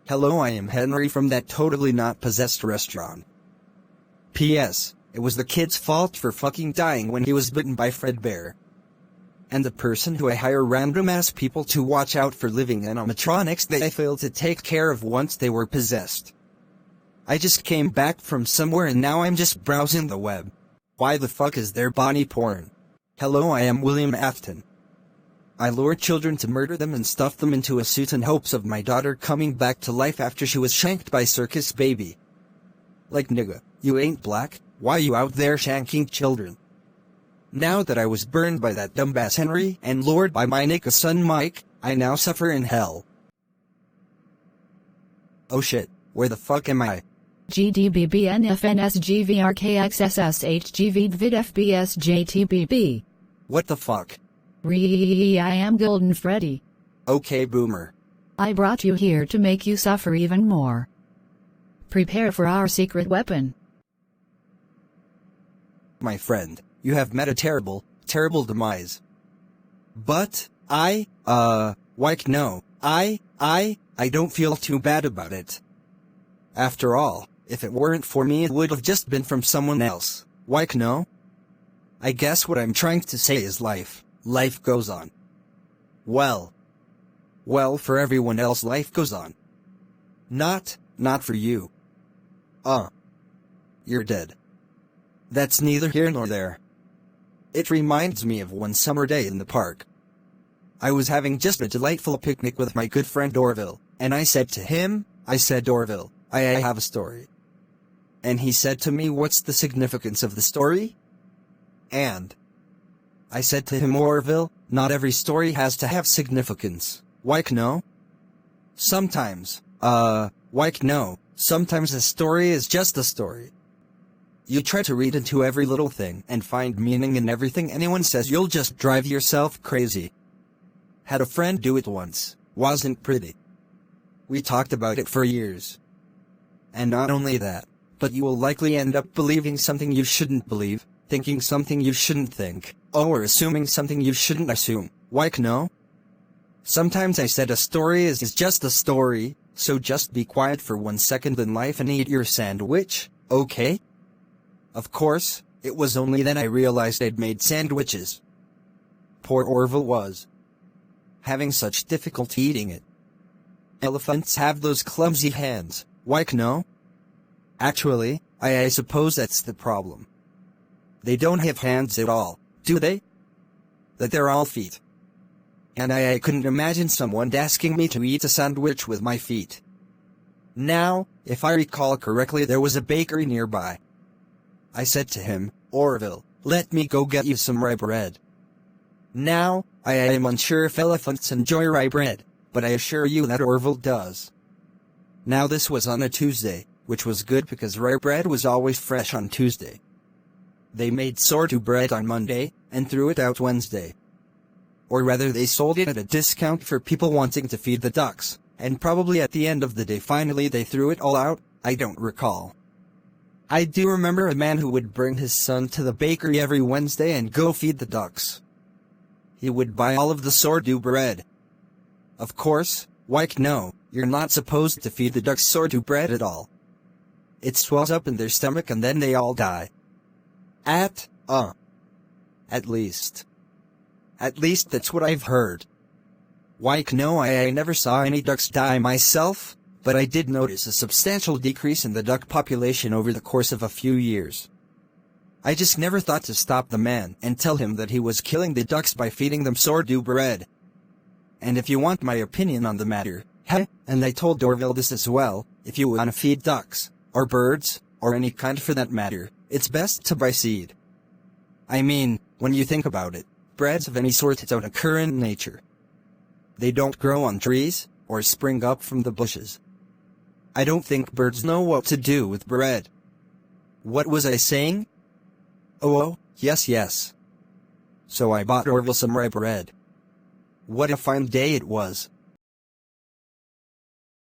Hello, I am Henry from that totally not possessed restaurant. P.S. It was the kid's fault for fucking dying when he was bitten by Fredbear. And the person who I hire random ass people to watch out for living animatronics that I failed to take care of once they were possessed. I just came back from somewhere and now I'm just browsing the web. Why the fuck is there Bonnie porn? Hello, I am William Afton. I lure children to murder them and stuff them into a suit in hopes of my daughter coming back to life after she was shanked by Circus Baby. Like nigga, you ain't black, why you out there shanking children? Now that I was burned by that dumbass Henry and lured by my nigga son Mike, I now suffer in hell. Oh shit, where the fuck am I? GDBBNFNSGVRKXSSHGVDVIDFBSJTBB. What the fuck? I am Golden Freddy. Okay, boomer. I brought you here to make you suffer even more. Prepare for our secret weapon. My friend, you have met a terrible, terrible demise. But, I don't feel too bad about it. After all, if it weren't for me it would have just been from someone else. No? I guess what I'm trying to say is life goes on. Well, for everyone else life goes on. Not for you. You're dead. That's neither here nor there. It reminds me of one summer day in the park. I was having just a delightful picnic with my good friend Orville, and I said to him, Orville, I have a story. And he said to me, what's the significance of the story? And I said to him, Orville, not every story has to have significance. No? Sometimes a story is just a story. You try to read into every little thing and find meaning in everything anyone says, you'll just drive yourself crazy. Had a friend do it once. Wasn't pretty. We talked about it for years. And not only that, but you will likely end up believing something you shouldn't believe, thinking something you shouldn't think, or assuming something you shouldn't assume. No? Sometimes I said a story is just a story, so just be quiet for 1 second in life and eat your sandwich, okay? Of course, it was only then I realized I'd made sandwiches. Poor Orville was having such difficulty eating it. Elephants have those clumsy hands, no? Actually, I suppose that's the problem. They don't have hands at all, do they? That they're all feet. And I couldn't imagine someone asking me to eat a sandwich with my feet. Now, if I recall correctly, there was a bakery nearby. I said to him, Orville, let me go get you some rye bread. Now, I am unsure if elephants enjoy rye bread, but I assure you that Orville does. Now this was on a Tuesday, which was good because rye bread was always fresh on Tuesday. They made sourdough bread on Monday, and threw it out Wednesday. Or rather they sold it at a discount for people wanting to feed the ducks, and probably at the end of the day finally they threw it all out, I don't recall. I do remember a man who would bring his son to the bakery every Wednesday and go feed the ducks. He would buy all of the sourdough bread. Of course, no, you're not supposed to feed the ducks sourdough bread at all. It swells up in their stomach and then they all die. At least that's what I've heard. No, I never saw any ducks die myself, but I did notice a substantial decrease in the duck population over the course of a few years. I just never thought to stop the man and tell him that he was killing the ducks by feeding them sourdough bread. And if you want my opinion on the matter, and I told Orville this as well, if you want to feed ducks, or birds, or any kind for that matter, it's best to buy seed. I mean, when you think about it, breads of any sort don't occur in nature. They don't grow on trees, or spring up from the bushes. I don't think birds know what to do with bread. What was I saying? Oh, yes. So I bought Orville some rye bread. What a fine day it was.